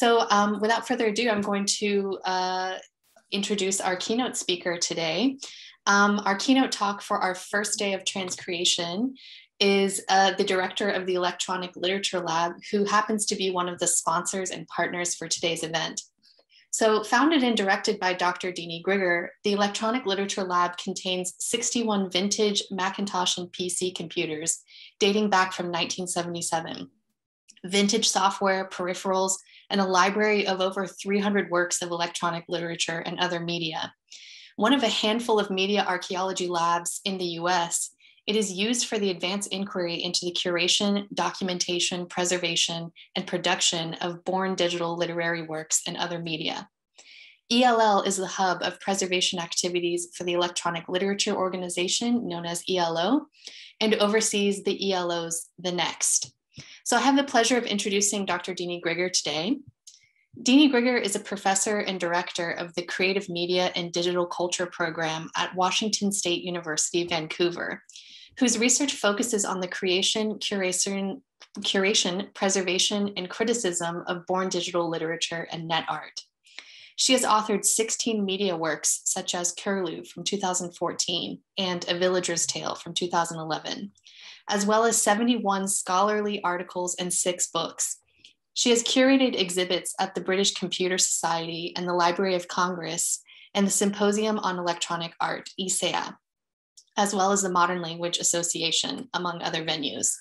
Without further ado, I'm going to introduce our keynote speaker today. Our keynote talk for our first day of transcreation is the director of the Electronic Literature Lab, who happens to be one of the sponsors and partners for today's event. So founded and directed by Dr. Dene Grigar, the Electronic Literature Lab contains 61 vintage Macintosh and PC computers dating back from 1977. Vintage software, peripherals, and a library of over 300 works of electronic literature and other media. One of a handful of media archaeology labs in the US, it is used for the advanced inquiry into the curation, documentation, preservation, and production of born digital literary works and other media. ELL is the hub of preservation activities for the Electronic Literature Organization, known as ELO, and oversees the ELO's The Next. So I have the pleasure of introducing Dr. Dene Grigar today. Dene Grigar is a professor and director of the Creative Media and Digital Culture program at Washington State University, Vancouver, whose research focuses on the creation, curation, preservation, and criticism of born digital literature and net art. She has authored 16 media works, such as Curlew from 2014 and A Villager's Tale from 2011, as well as 71 scholarly articles and 6 books. She has curated exhibits at the British Computer Society and the Library of Congress and the Symposium on Electronic Art, ISEA, as well as the Modern Language Association, among other venues.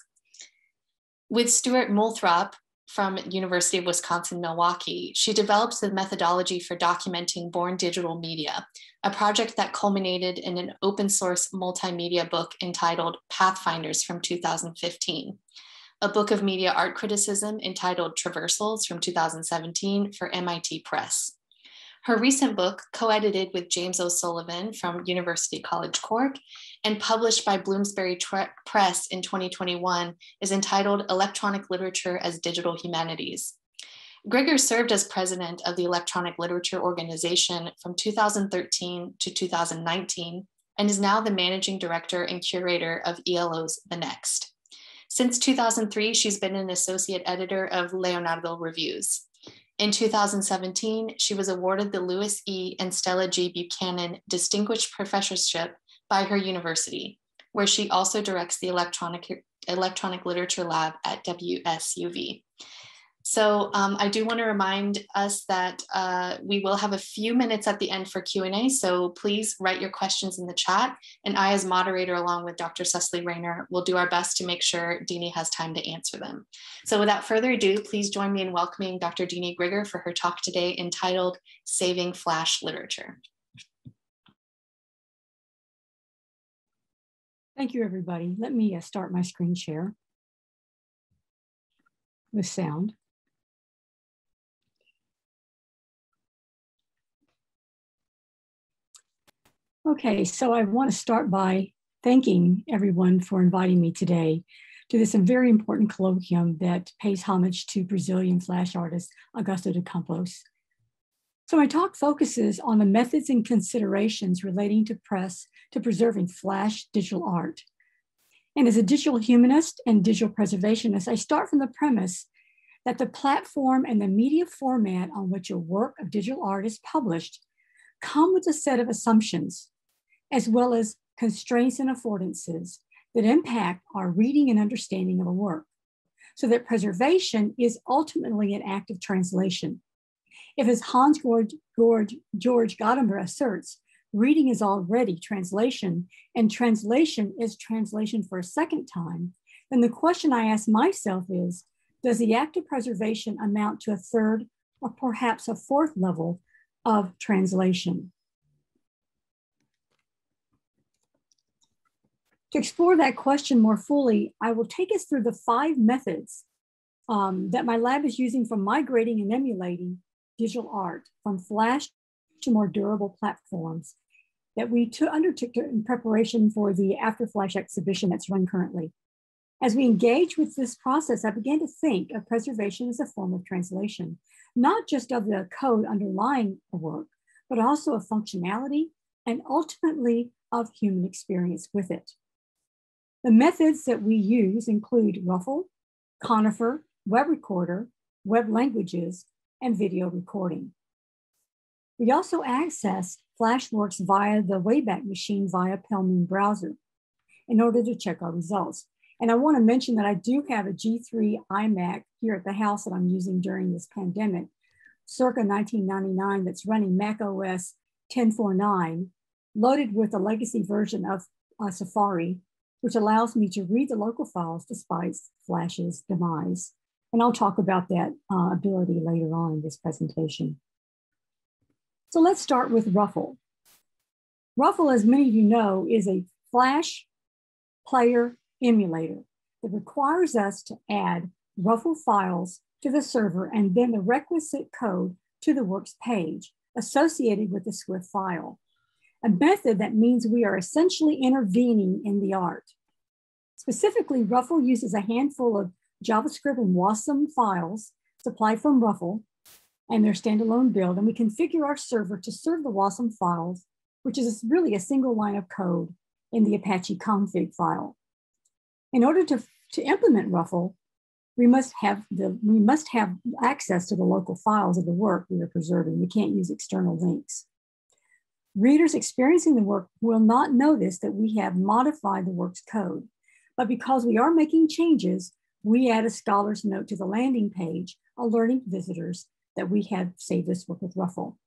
With Stuart Moulthrop from University of Wisconsin-Milwaukee, she developed the methodology for documenting born digital media, a project that culminated in an open source multimedia book entitled Pathfinders from 2015, a book of media art criticism entitled Traversals from 2017 for MIT Press. Her recent book, co-edited with James O'Sullivan from University College Cork and published by Bloomsbury Press in 2021, is entitled Electronic Literature as Digital Humanities. Grigar served as president of the Electronic Literature Organization from 2013 to 2019 and is now the managing director and curator of ELO's The Next. Since 2003, she's been an associate editor of Leonardo Reviews. In 2017, she was awarded the Lewis E. and Stella G. Buchanan Distinguished Professorship by her university, where she also directs the Electronic Literature Lab at WSUV. So I do want to remind us that we will have a few minutes at the end for Q&A, so please write your questions in the chat, and I, as moderator, along with Dr. Cecily Rayner, will do our best to make sure Dene has time to answer them. So without further ado, please join me in welcoming Dr. Dene Grigar for her talk today entitled Saving Flash Literature. Thank you, everybody. Let me start my screen share with sound. Okay, so I want to start by thanking everyone for inviting me today to this very important colloquium that pays homage to Brazilian flash artist Augusto de Campos. So my talk focuses on the methods and considerations relating to preserving flash digital art. And as a digital humanist and digital preservationist, I start from the premise that the platform and the media format on which a work of digital art is published come with a set of assumptions, as well as constraints and affordances that impact our reading and understanding of a work, so that preservation is ultimately an act of translation. If, as George Gadamer asserts, reading is already translation, and translation is translation for a second time, then the question I ask myself is, does the act of preservation amount to a third or perhaps a fourth level of translation? To explore that question more fully, I will take us through the 5 methods that my lab is using for migrating and emulating digital art from flash to more durable platforms that we undertook in preparation for the After Flash exhibition that's run currently. As we engage with this process, I began to think of preservation as a form of translation, not just of the code underlying a work, but also of functionality and ultimately of human experience with it. The methods that we use include Ruffle, Conifer, Web Recorder, web languages, and video recording. We also access Flashworks via the Wayback Machine via Pelman browser in order to check our results. And I want to mention that I do have a G3 iMac here at the house that I'm using during this pandemic, circa 1999, that's running Mac OS 10.4.9, loaded with a legacy version of Safari, which allows me to read the local files despite Flash's demise. And I'll talk about that ability later on in this presentation. So let's start with Ruffle. Ruffle, as many of you know, is a Flash player emulator that requires us to add Ruffle files to the server and then the requisite code to the works page associated with the Swift file, a method that means we are essentially intervening in the art. Specifically, Ruffle uses a handful of JavaScript and WASM files supplied from Ruffle and their standalone build, and we configure our server to serve the WASM files, which is really a single line of code in the Apache config file. In order to implement Ruffle, we must have access to the local files of the work we are preserving. We can't use external links. Readers experiencing the work will not notice that we have modified the work's code, but because we are making changes, we add a scholar's note to the landing page, alerting visitors that we have saved this work with Ruffle.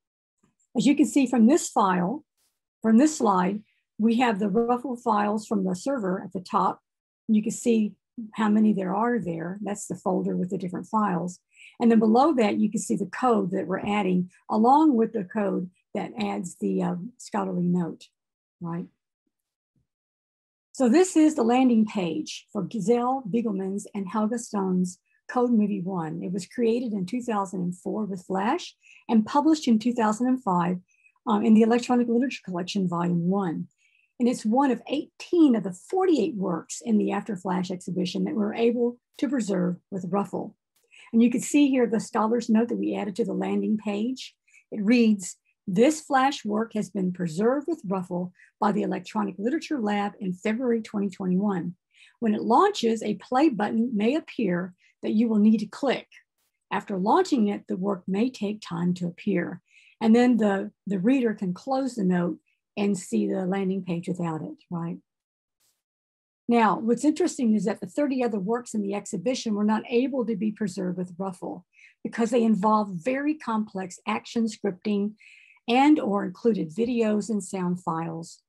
As you can see from this slide, we have the Ruffle files from the server at the top. You can see how many there are there. That's the folder with the different files. And then below that, you can see the code that we're adding along with the code that adds the scholarly note, right? So this is the landing page for Giselle Biegelman's and Helga Stone's Code Movie 1. It was created in 2004 with Flash and published in 2005 in the Electronic Literature Collection, Volume 1. And it's one of 18 of the 48 works in the After Flash exhibition that we're able to preserve with Ruffle. And you can see here the scholar's note that we added to the landing page. It reads, "This Flash work has been preserved with Ruffle by the Electronic Literature Lab in February 2021. When it launches, a play button may appear that you will need to click. After launching it, the work may take time to appear." And then the reader can close the note and see the landing page without it, right? Now, what's interesting is that the 30 other works in the exhibition were not able to be preserved with Ruffle because they involve very complex action scripting and or included videos and sound files.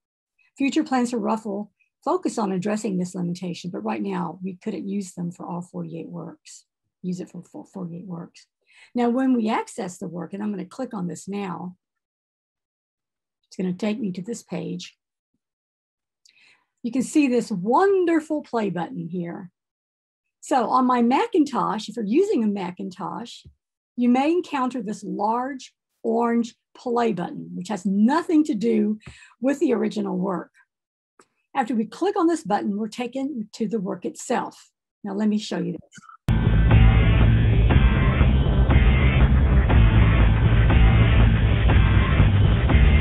Future plans for Ruffle focus on addressing this limitation, but right now we couldn't use them for all 48 works, use it for 48 works. Now, when we access the work, and I'm going to click on this now, it's going to take me to this page. You can see this wonderful play button here. So on my Macintosh, if you're using a Macintosh, you may encounter this large orange play button, which has nothing to do with the original work. After we click on this button, we're taken to the work itself. Now let me show you this.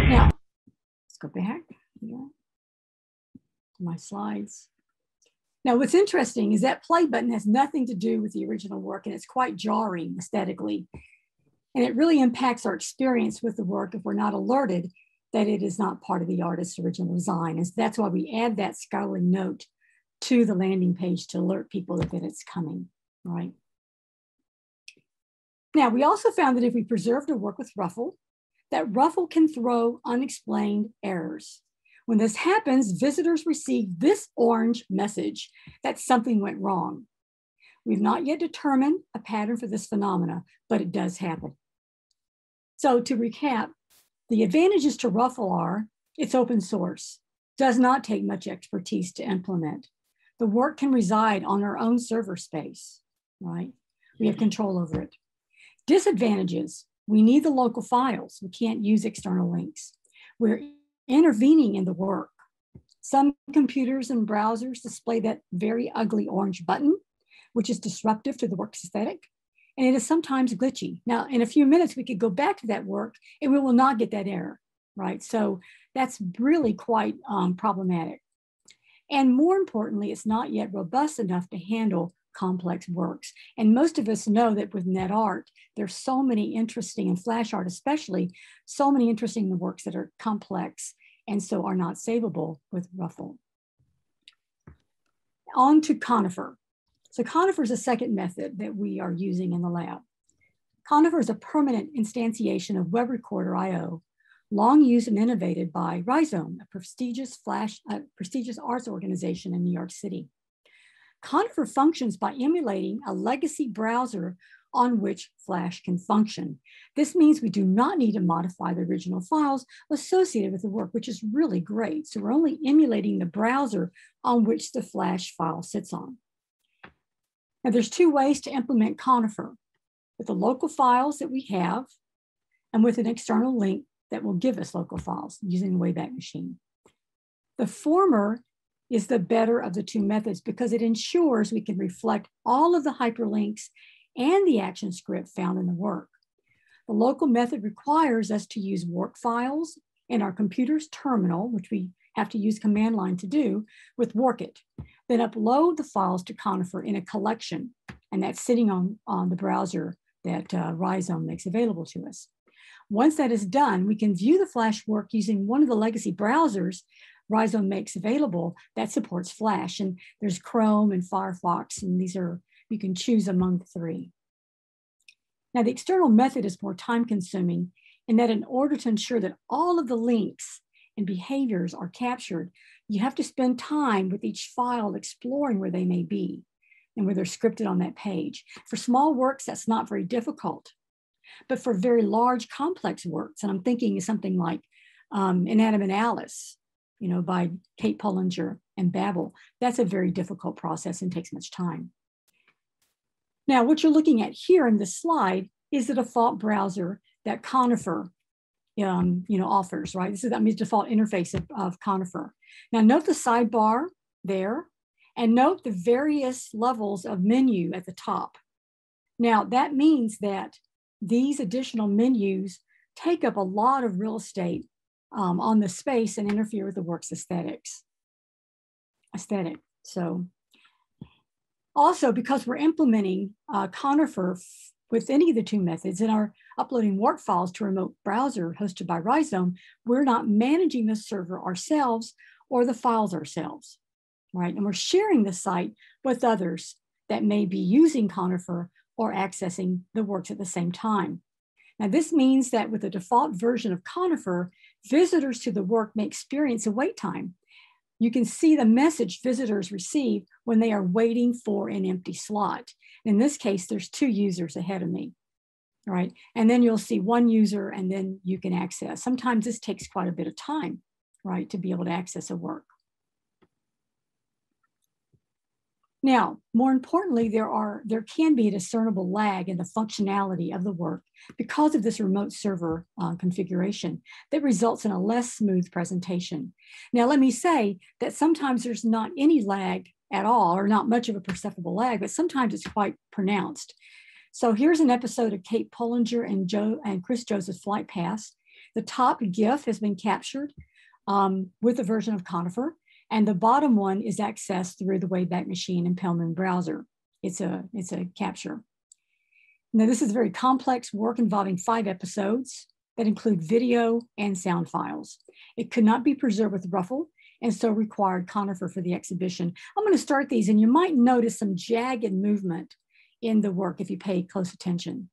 Now, let's go back here to my slides. Now, what's interesting is that play button has nothing to do with the original work, and it's quite jarring aesthetically. And it really impacts our experience with the work if we're not alerted that it is not part of the artist's original design. And so that's why we add that scholarly note to the landing page to alert people that it's coming, right? Now, we also found that if we preserved a work with Ruffle, that Ruffle can throw unexplained errors. When this happens, visitors receive this orange message that something went wrong. We've not yet determined a pattern for this phenomena, but it does happen. So to recap, the advantages to Ruffle are it's open source, does not take much expertise to implement. The work can reside on our own server space, right? We have control over it. Disadvantages, we need the local files. We can't use external links. We're intervening in the work. Some computers and browsers display that very ugly orange button, which is disruptive to the work's aesthetic, and it is sometimes glitchy. Now, in a few minutes, we could go back to that work and we will not get that error, right? So that's really quite problematic. And more importantly, it's not yet robust enough to handle complex works. And most of us know that with NetArt, there's so many interesting, and Flash art especially, so many interesting works that are complex and so are not savable with Ruffle. On to Conifer. So Conifer is a second method that we are using in the lab. Conifer is a permanent instantiation of Web Recorder IO, long used and innovated by Rhizome, a prestigious arts organization in New York City. Conifer functions by emulating a legacy browser on which Flash can function. This means we do not need to modify the original files associated with the work, which is really great. So we're only emulating the browser on which the Flash file sits on. Now there's two ways to implement Conifer: with the local files that we have and with an external link that will give us local files using the Wayback Machine. The former is the better of the two methods because it ensures we can reflect all of the hyperlinks and the action script found in the work. The local method requires us to use work files in our computer's terminal, which we have to use command line to do, with Workit. Then upload the files to Conifer in a collection, and that's sitting on the browser that Rhizome makes available to us. Once that is done, we can view the Flash work using one of the legacy browsers Rhizome makes available that supports Flash. And there's Chrome and Firefox, and these are, you can choose among the three. Now, the external method is more time consuming in that in order to ensure that all of the links and behaviors are captured, you have to spend time with each file exploring where they may be and where they're scripted on that page. For small works, that's not very difficult. But for very large, complex works, and I'm thinking of something like Inanimate Alice, you know, by Kate Pullinger and Babel, that's a very difficult process and takes much time. Now, what you're looking at here in this slide is the default browser that Conifer offers, right? This is the default interface of Conifer. Now, note the sidebar there, and note the various levels of menu at the top. Now, that means that these additional menus take up a lot of real estate on the space and interfere with the work's aesthetic. So also, because we're implementing Conifer with any of the two methods and are uploading work files to a remote browser hosted by Rhizome, we're not managing the server ourselves or the files ourselves, right? And we're sharing the site with others that may be using Conifer or accessing the works at the same time. Now, this means that with the default version of Conifer, visitors to the work may experience a wait time. You can see the message visitors receive when they are waiting for an empty slot. In this case, there's 2 users ahead of me, right? And then you'll see 1 user and then you can access. Sometimes this takes quite a bit of time, right, to be able to access a work. Now, more importantly, there can be a discernible lag in the functionality of the work because of this remote server configuration that results in a less smooth presentation. Now, let me say that sometimes there's not any lag at all, or not much of a perceptible lag, but sometimes it's quite pronounced. So here's an episode of Kate Pullinger and Chris Joseph's Flight Pass. The top GIF has been captured with a version of Conifer. And the bottom one is accessed through the Wayback Machine and Pellman browser. It's a capture. Now, this is a very complex work involving 5 episodes that include video and sound files. It could not be preserved with Ruffle, and so required Conifer for the exhibition. I'm going to start these, and you might notice some jagged movement in the work if you pay close attention.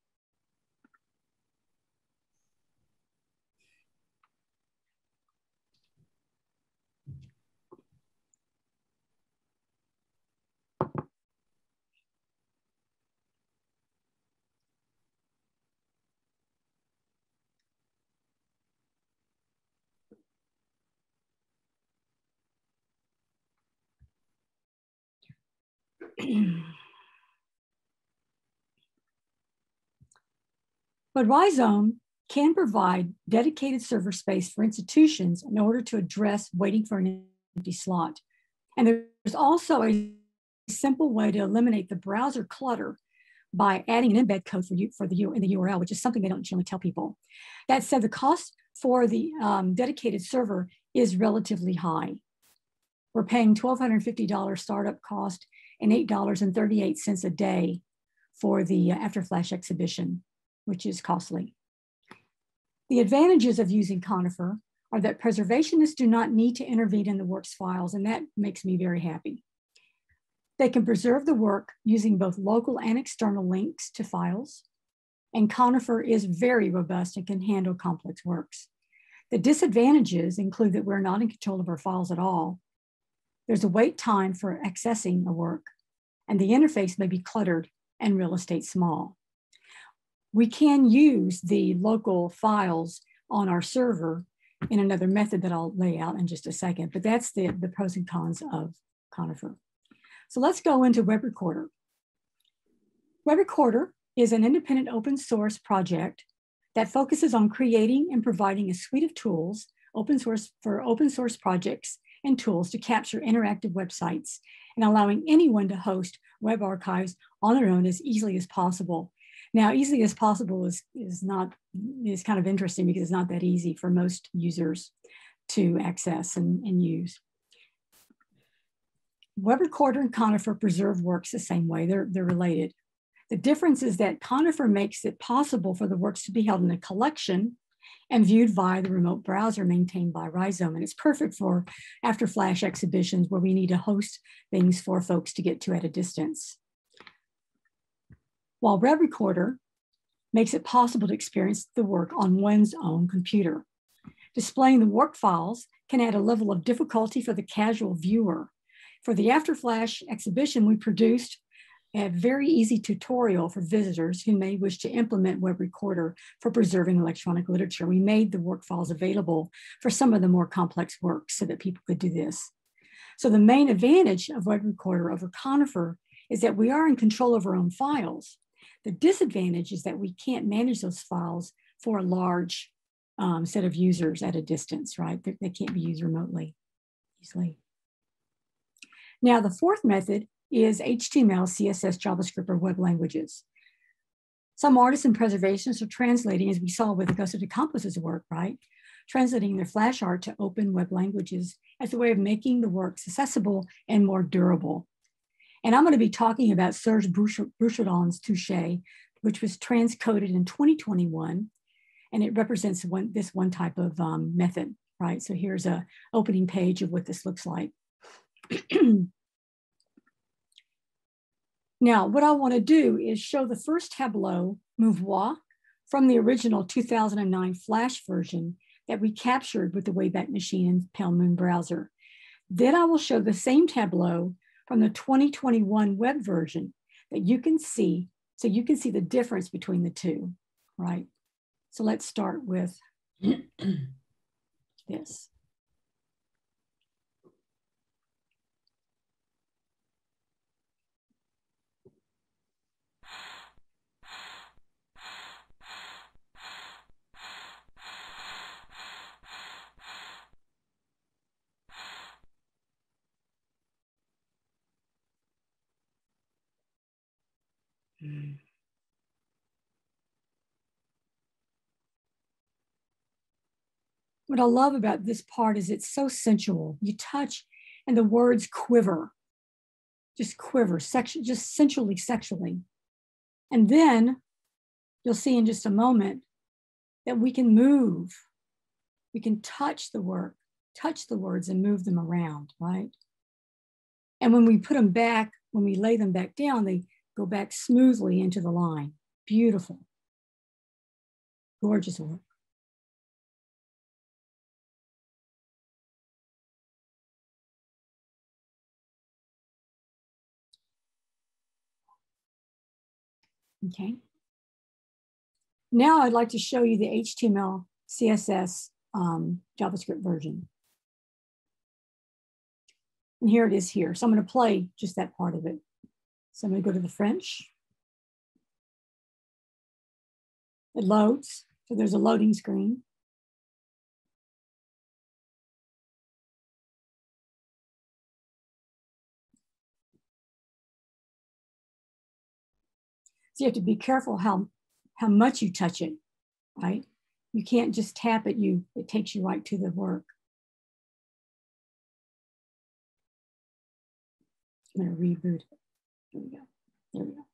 But Rhizome can provide dedicated server space for institutions in order to address waiting for an empty slot. And there's also a simple way to eliminate the browser clutter by adding an embed code in the URL, which is something they don't generally tell people. That said, the cost for the dedicated server is relatively high. We're paying $1,250 startup cost and $8.38 a day for the After Flash exhibition, which is costly. The advantages of using Conifer are that preservationists do not need to intervene in the work's files, and that makes me very happy. They can preserve the work using both local and external links to files, and Conifer is very robust and can handle complex works. The disadvantages include that we're not in control of our files at all. There's a wait time for accessing a work, and the interface may be cluttered and real estate small. We can use the local files on our server in another method that I'll lay out in just a second, but that's the pros and cons of Conifer. So let's go into Web Recorder. Web Recorder is an independent open source project that focuses on creating and providing a suite of tools for open source projects and tools to capture interactive websites and allowing anyone to host web archives on their own as easily as possible. Now, easily as possible is kind of interesting because it's not that easy for most users to access and use. Web Recorder and Conifer preserve works the same way. They're related. The difference is that Conifer makes it possible for the works to be held in a collection and viewed via the remote browser maintained by Rhizome. And it's perfect for After Flash exhibitions where we need to host things for folks to get to at a distance. While Web Recorder makes it possible to experience the work on one's own computer. Displaying the work files can add a level of difficulty for the casual viewer. For the After Flash exhibition, we produced a very easy tutorial for visitors who may wish to implement Web Recorder for preserving electronic literature. We made the work files available for some of the more complex works so that people could do this. So the main advantage of Web Recorder over Conifer is that we are in control of our own files. The disadvantage is that we can't manage those files for a large set of users at a distance, right? They can't be used remotely easily. Now, the fourth method is HTML, CSS, JavaScript, or web languages. Some artists and preservationists are translating, as we saw with Augusto de Campos's work, right? Translating their Flash art to open web languages as a way of making the works accessible and more durable. And I'm going to be talking about Serge Bouchardon's Touché, which was transcoded in 2021, and it represents this one type of method, right? So here's an opening page of what this looks like. Now, what I want to do is show the first tableau, Mouvoir, from the original 2009 Flash version that we captured with the Wayback Machine and Pale Moon browser. Then I will show the same tableau from the 2021 web version that you can see, so you can see the difference between the two, right? So let's start with this. What I love about this part is it's so sensual. You touch and the words quiver, just quiver, just sensually, sexually. And then you'll see in just a moment that we can move. We can touch the work, touch the words and move them around, right? And when we put them back, when we lay them back down, they go back smoothly into the line. Beautiful, gorgeous work. Okay. Now I'd like to show you the HTML, CSS, JavaScript version. And here it is here. So I'm going to play just that part of it. So I'm going to go to the French. It loads. So there's a loading screen. So you have to be careful how much you touch it, right? You can't just tap it, it takes you right to the work. I'm going to reboot it. Here we go. There we go.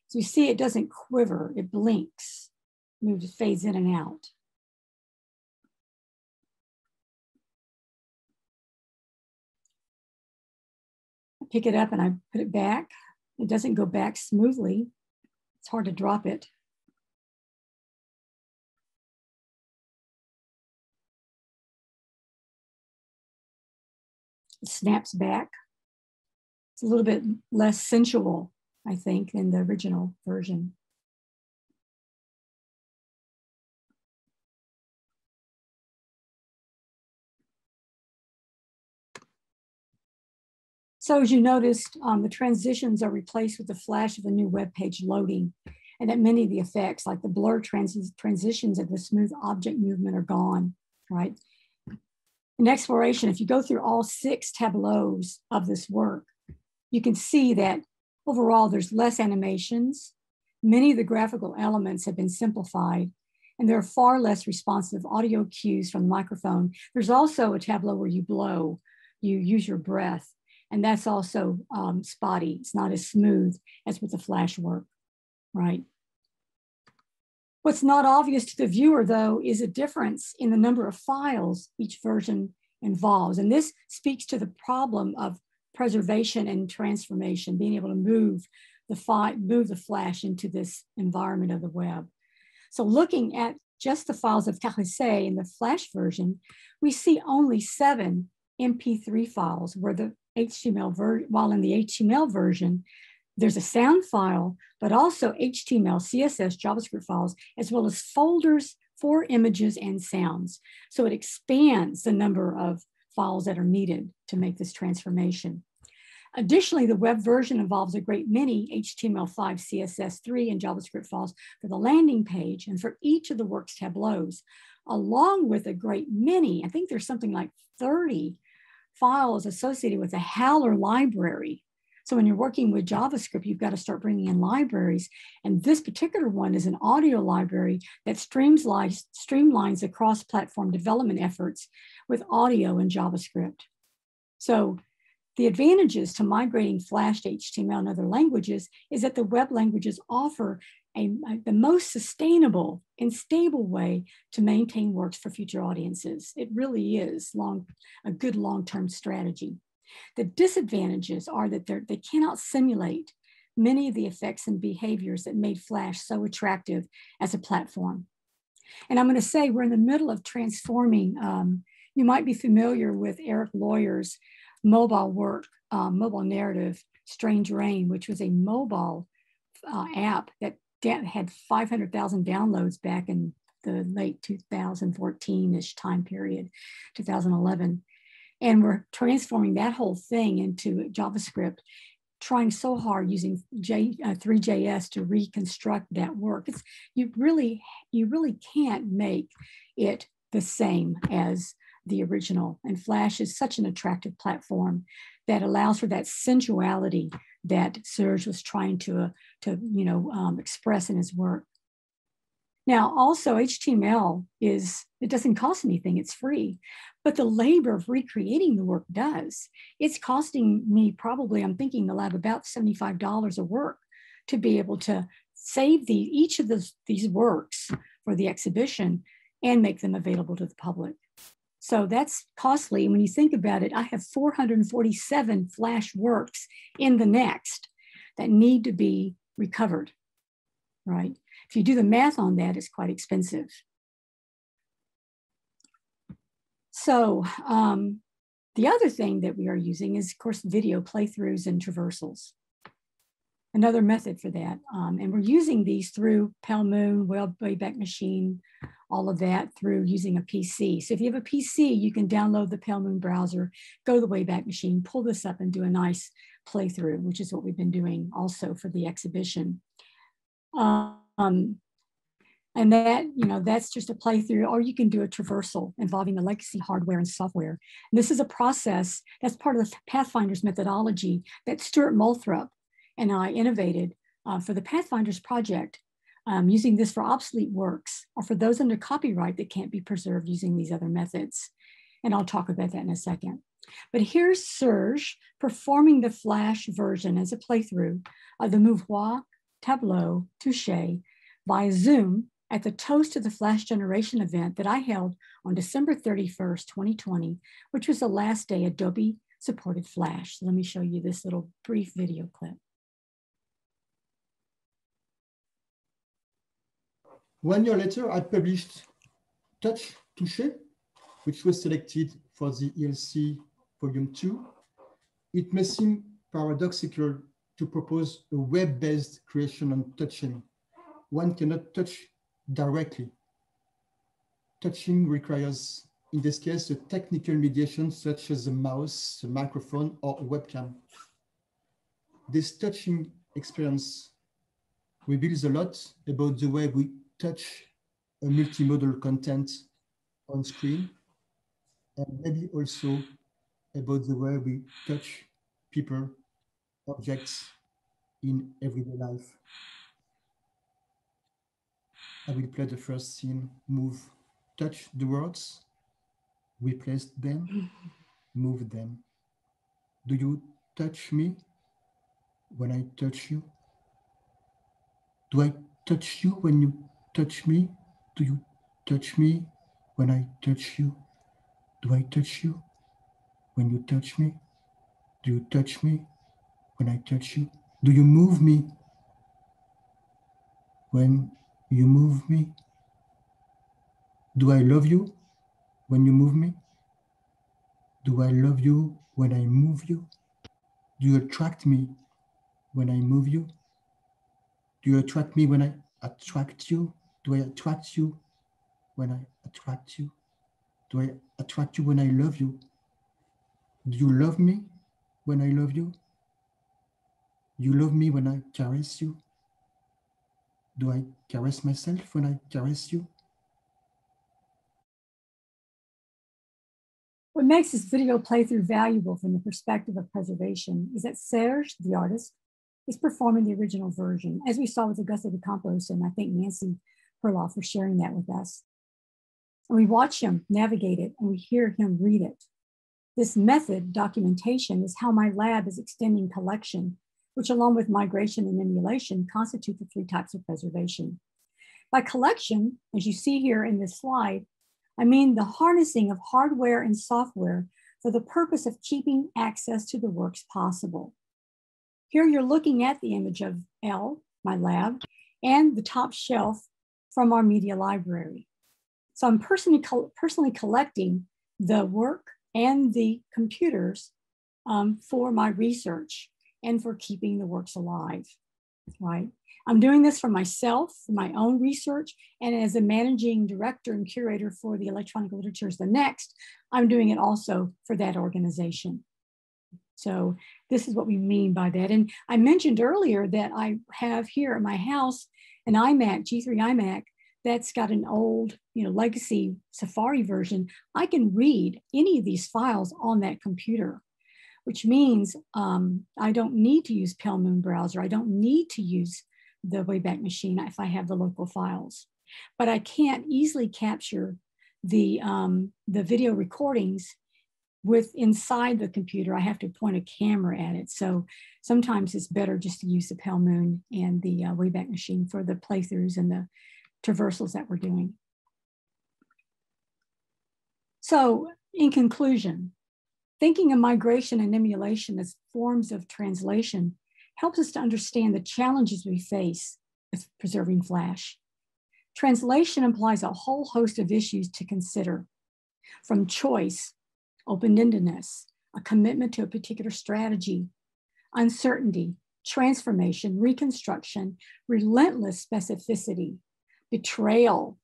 So you see it doesn't quiver, it blinks, moves, fades in and out. I pick it up and I put it back. It doesn't go back smoothly. It's hard to drop it. It snaps back. It's a little bit less sensual, I think, than the original version. So as you noticed, the transitions are replaced with the flash of a new web page loading, and that many of the effects, like the blur transitions and the smooth object movement, are gone, right? In exploration, if you go through all 6 tableaus of this work, you can see that overall there's less animations. Many of the graphical elements have been simplified, and there are far less responsive audio cues from the microphone. There's also a tableau where you blow, you use your breath, and that's also spotty. It's not as smooth as with the flash work, right? What's not obvious to the viewer, though, is a difference in the number of files each version involves. And this speaks to the problem of preservation and transformation, being able to move the flash into this environment of the web. So looking at just the files of cessé in the flash version, we see only 7 MP3 files, where the while in the HTML version, there's a sound file, but also HTML, CSS, JavaScript files, as well as folders for images and sounds. So it expands the number of files that are needed to make this transformation. Additionally, the web version involves a great many HTML5, CSS3, and JavaScript files for the landing page and for each of the work's tableaus, along with a great many, I think there's something like 30 files associated with a Howler library. So when you're working with JavaScript, you've got to start bringing in libraries. And this particular one is an audio library that streamlines the cross-platform development efforts with audio and JavaScript. So the advantages to migrating Flash to HTML and other languages is that the web languages offer the most sustainable and stable way to maintain works for future audiences. It really is a good long-term strategy. The disadvantages are that they cannot simulate many of the effects and behaviors that made Flash so attractive as a platform. And I'm going to say we're in the middle of transforming. You might be familiar with Eric Lawyer's mobile work, mobile narrative, Strange Rain, which was a mobile app that had 500,000 downloads back in the late 2014-ish time period, 2011. And we're transforming that whole thing into JavaScript, trying so hard using 3JS to reconstruct that work. You really can't make it the same as the original. And Flash is such an attractive platform that allows for that sensuality that Serge was trying to express in his work. Now, also HTML it doesn't cost anything, it's free, but the labor of recreating the work does. It's costing me probably, I'm thinking the lab, about $75 a work to be able to save each of these works for the exhibition and make them available to the public. So that's costly. And when you think about it, I have 447 Flash works in the next that need to be recovered, right? If you do the math on that, it's quite expensive. So the other thing that we are using is, of course, video playthroughs and traversals. Another method for that. And we're using these through Palmoon, Wayback Machine, all of that through using a PC. So if you have a PC, you can download the Palmoon browser, go to the Wayback Machine, pull this up and do a nice playthrough, which is what we've been doing also for the exhibition. And that, that's just a playthrough, or you can do a traversal involving the legacy hardware and software. And this is a process that's part of the Pathfinders methodology that Stuart Moulthrop and I innovated for the Pathfinders project using this for obsolete works or for those under copyright that can't be preserved using these other methods. And I'll talk about that in a second. But here's Serge performing the Flash version as a playthrough of the Mouvoir Tableau Touché via Zoom at the Toast of the Flash Generation event that I held on December 31st, 2020, which was the last day Adobe supported Flash. So let me show you this little brief video clip. 1 year later, I published Touch Touché, which was selected for the ELC Volume 2. It may seem paradoxical to propose a web-based creation on touching. One cannot touch directly. Touching requires, in this case, a technical mediation such as a mouse, a microphone, or a webcam. This touching experience reveals a lot about the way we touch a multimodal content on screen, and maybe also about the way we touch people, objects in everyday life. I will play the first scene, move, touch the words, replace them, move them. Do you touch me when I touch you? Do I touch you when you touch me? Do you touch me when I touch you? Do I touch you when you touch me? Do you touch me when I touch you? Do you move me when you move me? Do I love you when you move me? Do I love you when I move you? Do you attract me when I move you? Do you attract me when I attract you? Do I attract you when I attract you? Do I attract you when I love you? Do you love me when I love you? Do you love me when I caress you? Do I caress myself when I caress you? What makes this video playthrough valuable from the perspective of preservation is that Serge, the artist, is performing the original version, as we saw with Augusto de Campos, and I thank Nancy Perloff for sharing that with us. And we watch him navigate it, and we hear him read it. This method, documentation, is how my lab is extending collection, which along with migration and emulation constitute the 3 types of preservation. By collection, as you see here in this slide, I mean the harnessing of hardware and software for the purpose of keeping access to the works possible. Here you're looking at the image of L, my lab, and the top shelf from our media library. So I'm personally collecting the work and the computers for my research and for keeping the works alive, right? I'm doing this for myself, for my own research, and as a managing director and curator for the Electronic Literatures The Next, I'm doing it also for that organization. So this is what we mean by that. And I mentioned earlier that I have here at my house an iMac, G3 iMac, that's got an old, legacy Safari version. I can read any of these files on that computer, which means I don't need to use Pale Moon Browser. I don't need to use the Wayback Machine if I have the local files. But I can't easily capture the video recordings inside the computer. I have to point a camera at it. So sometimes it's better just to use the Pale Moon and the Wayback Machine for the playthroughs and the traversals that we're doing. So in conclusion, thinking of migration and emulation as forms of translation helps us to understand the challenges we face with preserving Flash. Translation implies a whole host of issues to consider, from choice, open-endedness, a commitment to a particular strategy, uncertainty, transformation, reconstruction, relentless specificity, betrayal,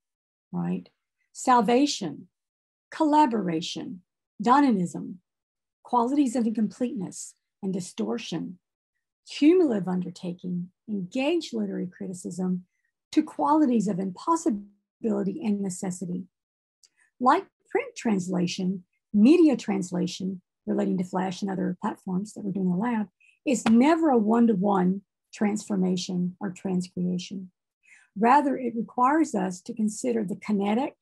right? Salvation, collaboration, dynamism, qualities of incompleteness and distortion, cumulative undertaking, engaged literary criticism, to qualities of impossibility and necessity. Like print translation, media translation relating to Flash and other platforms that we're doing in the lab is never a one-to-one transformation or transcreation. Rather, it requires us to consider the kinetic,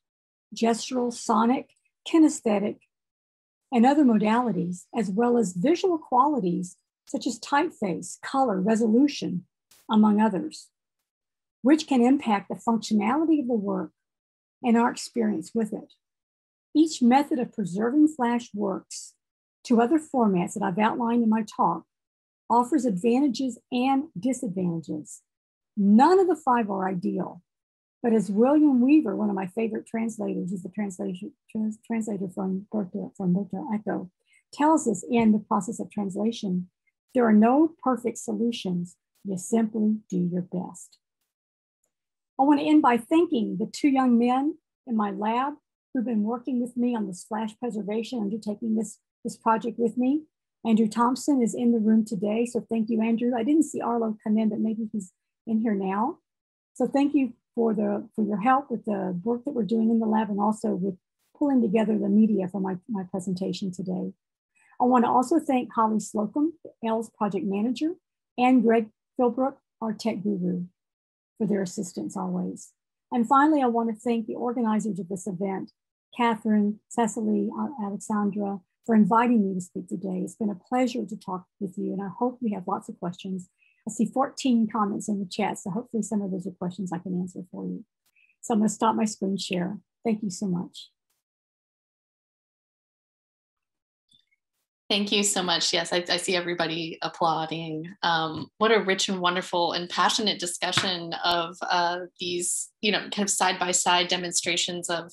gestural, sonic, kinesthetic, and other modalities, as well as visual qualities such as typeface, color, resolution, among others, which can impact the functionality of the work and our experience with it. Each method of preserving Flash works to other formats that I've outlined in my talk offers advantages and disadvantages. None of the 5 are ideal, but as William Weaver, one of my favorite translators, is the translator from Echo, tells us in the process of translation, there are no perfect solutions. You simply do your best. I want to end by thanking the 2 young men in my lab who've been working with me on this Flash preservation, undertaking this project with me. Andrew Thompson is in the room today, so thank you, Andrew. I didn't see Arlo come in, but maybe he's in here now. So thank you for your help with the work that we're doing in the lab and also with pulling together the media for my presentation today. I want to also thank Holly Slocum, L's project manager, and Greg Philbrook, our tech guru, for their assistance always. And finally, I want to thank the organizers of this event, Catherine, Cecily, Alexandra, for inviting me to speak today. It's been a pleasure to talk with you, and I hope we have lots of questions. I see 14 comments in the chat, so hopefully some of those are questions I can answer for you. So I'm going to stop my screen share. Thank you so much. Thank you so much. Yes, I see everybody applauding. What a rich and wonderful and passionate discussion of these, kind of side-by-side demonstrations of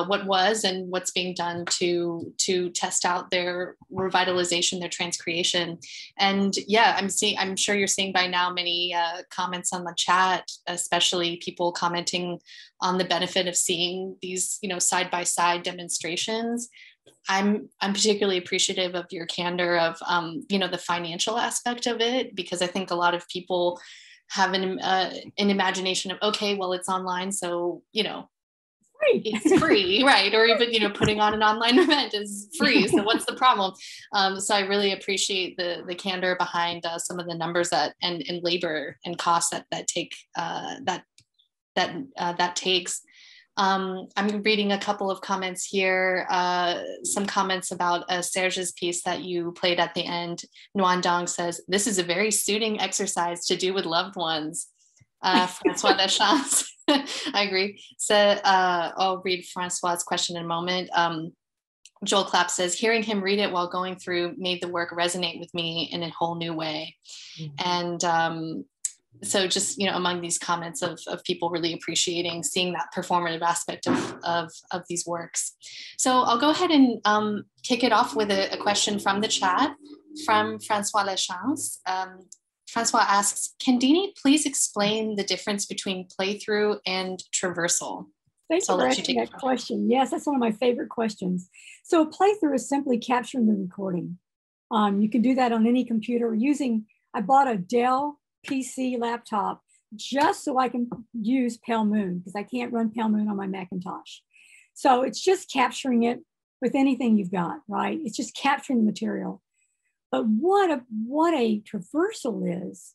what was and what's being done to test out their revitalization, their transcreation. And yeah, I'm sure you're seeing by now many comments on the chat, especially people commenting on the benefit of seeing these, side-by-side demonstrations. I'm particularly appreciative of your candor of, the financial aspect of it, because I think a lot of people have an imagination of, okay, well, it's online, so, it's free, right? Or even, putting on an online event is free. So what's the problem? So I really appreciate the candor behind some of the numbers and labor and costs that takes. I'm reading a couple of comments here. Some comments about Serge's piece that you played at the end. Nguyen Dong says, "This is a very soothing exercise to do with loved ones." Francois Deschamps, I agree. So I'll read Francois's question in a moment. Joel Clapp says, "Hearing him read it while going through made the work resonate with me in a whole new way." Mm-hmm. And so just, among these comments of people really appreciating seeing that performative aspect of these works. So I'll go ahead and kick it off with a question from the chat from Francois Deschamps. Francois asks, "Can Dene please explain the difference between playthrough and traversal?" Thank you for asking that question. Yes, that's one of my favorite questions. So a playthrough is simply capturing the recording. You can do that on any computer I bought a Dell PC laptop just so I can use Pale Moon, because I can't run Pale Moon on my Macintosh. So it's just capturing it with anything you've got, right? It's just capturing the material. But what a traversal is,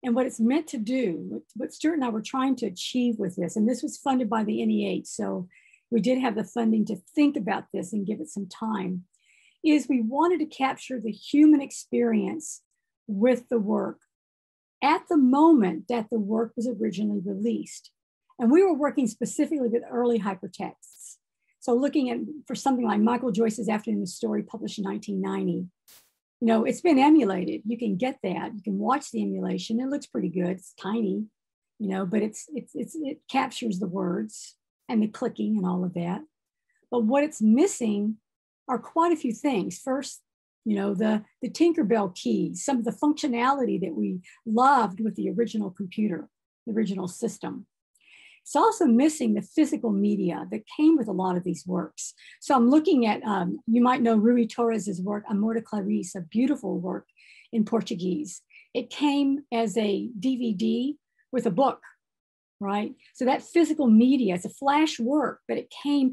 and what it's meant to do, what Stuart and I were trying to achieve with this, and this was funded by the NEH, so we did have the funding to think about this and give it some time, is we wanted to capture the human experience with the work at the moment that the work was originally released. And we were working specifically with early hypertexts. So looking at, for something like Michael Joyce's Afternoon of Story, published in 1990, it's been emulated. You can get that. You can watch the emulation. It looks pretty good. It's tiny, but it captures the words and the clicking and all of that. But what it's missing are quite a few things. First, the Tinkerbell keys, some of the functionality that we loved with the original computer, the original system. It's also missing the physical media that came with a lot of these works. So I'm looking at, you might know Rui Torres's work, Amor de Clarice, a beautiful work in Portuguese. It came as a DVD with a book, right? So that physical media, it's a flash work, but it came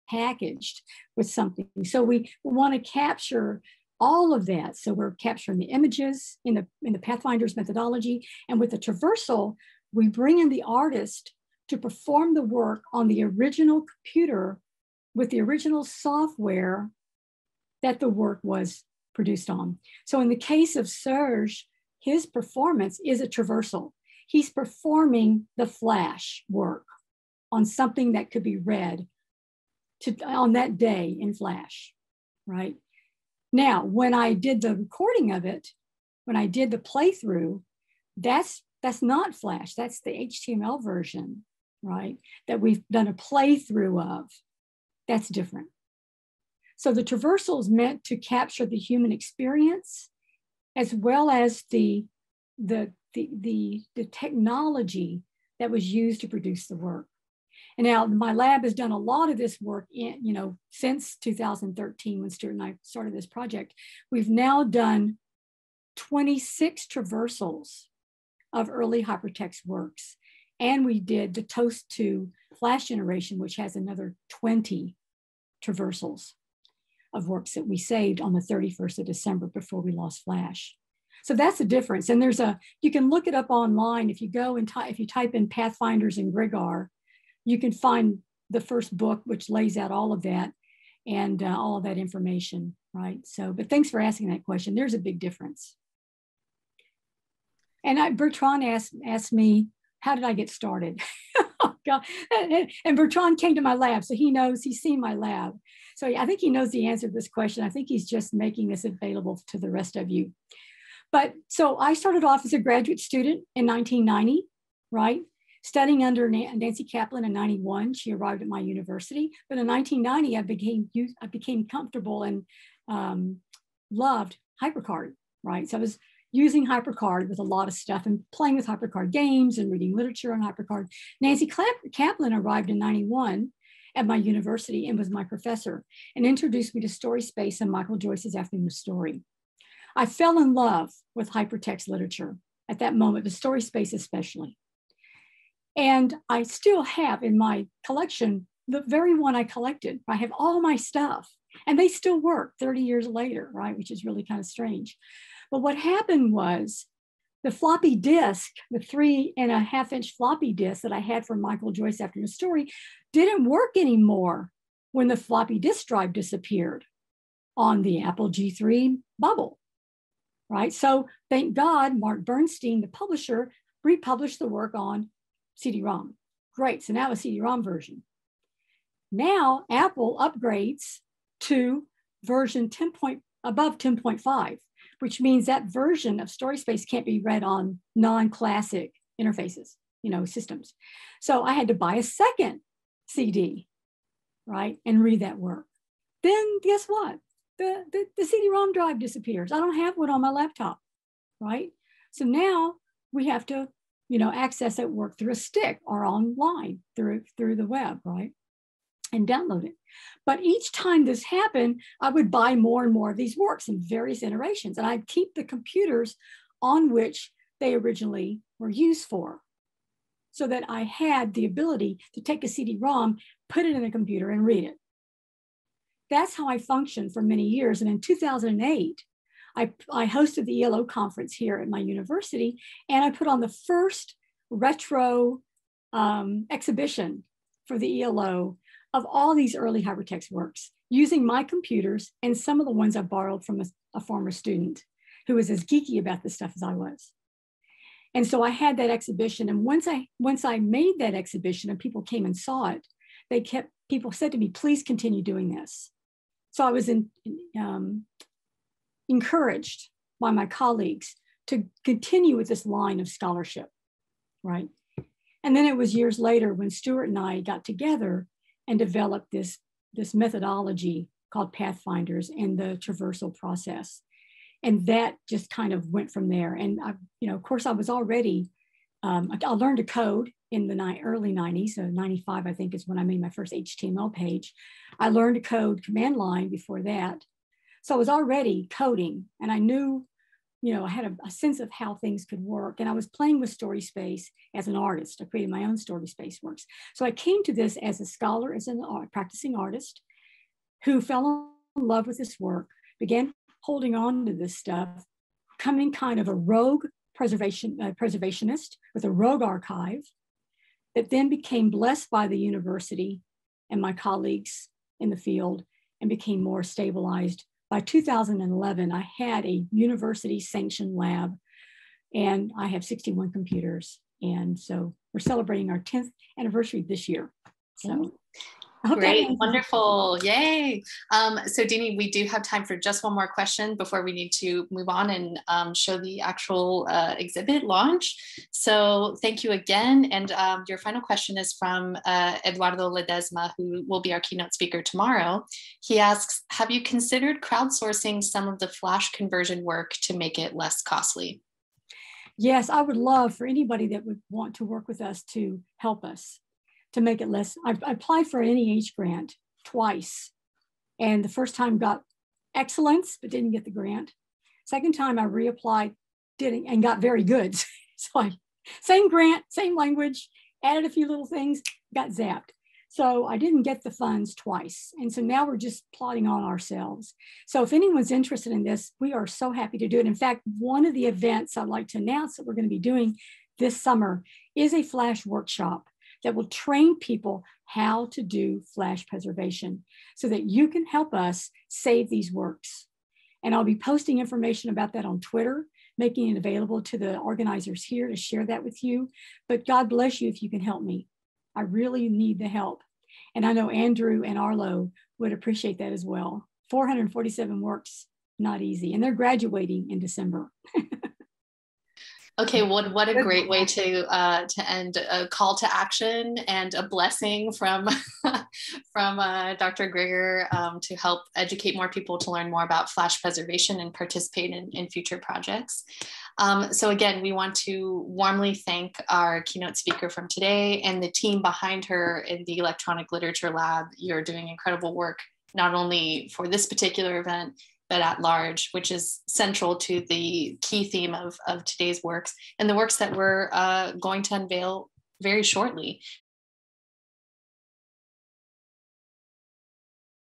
packaged with something. So we want to capture all of that. So we're capturing the images in the Pathfinder's methodology, and with the traversal, we bring in the artist to perform the work on the original computer with the original software that the work was produced on. So in the case of Serge, his performance is a traversal. He's performing the Flash work on something that could be read on that day in Flash, right? Now, when I did the recording of it, when I did the playthrough, that's not Flash, that's the HTML version, right? That we've done a playthrough of. That's different. So the traversal is meant to capture the human experience as well as the technology that was used to produce the work. And now my lab has done a lot of this work since 2013 when Stuart and I started this project. We've now done 26 traversals of early hypertext works. And we did the Toast to Flash generation, which has another 20 traversals of works that we saved on the 31st of December before we lost Flash. So that's the difference. And you can look it up online. If you go and if you type in Pathfinders and Grigar, you can find the first book, which lays out all of that and all of that information, right? So, but thanks for asking that question. There's a big difference. And Bertrand asked me, how did I get started? Oh, God. And Bertrand came to my lab, so he knows, he's seen my lab. So I think he knows the answer to this question. I think he's just making this available to the rest of you. But so I started off as a graduate student in 1990, right? Studying under Nancy Kaplan in 91. She arrived at my university. But in 1990, I became comfortable and loved HyperCard, right? So I was using HyperCard with a lot of stuff and playing with HyperCard games and reading literature on HyperCard. Nancy Kaplan arrived in 91 at my university and was my professor and introduced me to Story Space and Michael Joyce's Afternoon of Story. I fell in love with hypertext literature at that moment, the Story Space especially. And I still have in my collection the very one I collected. I have all my stuff and they still work 30 years later, right? Which is really kind of strange. But what happened was the floppy disk, the 3.5-inch floppy disk that I had from Michael Joyce Afternoon of Story didn't work anymore when the floppy disk drive disappeared on the Apple G3 bubble, right? So thank God, Mark Bernstein, the publisher, republished the work on CD-ROM. Great, so now a CD-ROM version. Now Apple upgrades to version above 10.5, which means that version of Story Space can't be read on non-classic interfaces, systems. So I had to buy a second CD, right, and read that work. Then guess what? The CD-ROM drive disappears. I don't have one on my laptop, right? So now we have to, access that work through a stick or online through the web, right? And download it. But each time this happened, I would buy more and more of these works in various iterations, and I'd keep the computers on which they originally were used for, so that I had the ability to take a CD-ROM, put it in a computer, and read it. That's how I functioned for many years. And in 2008, I hosted the ELO conference here at my university, and I put on the first retro exhibition for the ELO of all these early hypertext works using my computers and some of the ones I borrowed from a former student who was as geeky about this stuff as I was. And so I had that exhibition. And once I made that exhibition and people came and saw it, people said to me, please continue doing this. So I was encouraged by my colleagues to continue with this line of scholarship, right? And then it was years later when Stuart and I got together and developed this methodology called Pathfinders and the traversal process. And that just kind of went from there. And of course I was already, I learned to code in the early 90s, so 95, I think is when I made my first HTML page. I learned to code command line before that. So I was already coding and I knew, I had a sense of how things could work. And I was playing with Story Space as an artist. I created my own Story Space works. So I came to this as a scholar, as a practicing artist who fell in love with this work, began holding on to this stuff, becoming kind of a rogue preservationist with a rogue archive that then became blessed by the university and my colleagues in the field and became more stabilized. By 2011, I had a university sanctioned lab and I have 61 computers. And so we're celebrating our 10th anniversary this year. So great, wonderful, yay. So Dene, we do have time for just one more question before we need to move on and show the actual exhibit launch. So thank you again. And your final question is from Eduardo Ledesma, who will be our keynote speaker tomorrow. He asks, have you considered crowdsourcing some of the Flash conversion work to make it less costly? Yes, I would love for anybody that would want to work with us to help us to make it less. I applied for an NEH grant twice, and the first time got excellence, but didn't get the grant. Second time I reapplied, did and got very good. So same grant, same language, added a few little things, got zapped. So I didn't get the funds twice. And so now we're just plodding on ourselves. So if anyone's interested in this, we are so happy to do it. In fact, one of the events I'd like to announce that we're going to be doing this summer is a Flash workshop that will train people how to do Flash preservation so that you can help us save these works. And I'll be posting information about that on Twitter, making it available to the organizers here to share that with you. But God bless you if you can help me. I really need the help. And I know Andrew and Arlo would appreciate that as well. 447 works, not easy. And they're graduating in December. Okay, what a great way to end, a call to action and a blessing from from Dr. Grigar to help educate more people to learn more about Flash preservation and participate in future projects. So again, we want to warmly thank our keynote speaker from today and the team behind her in the Electronic Literature Lab. You're doing incredible work, not only for this particular event, but at large, which is central to the key theme of today's works and the works that we're going to unveil very shortly.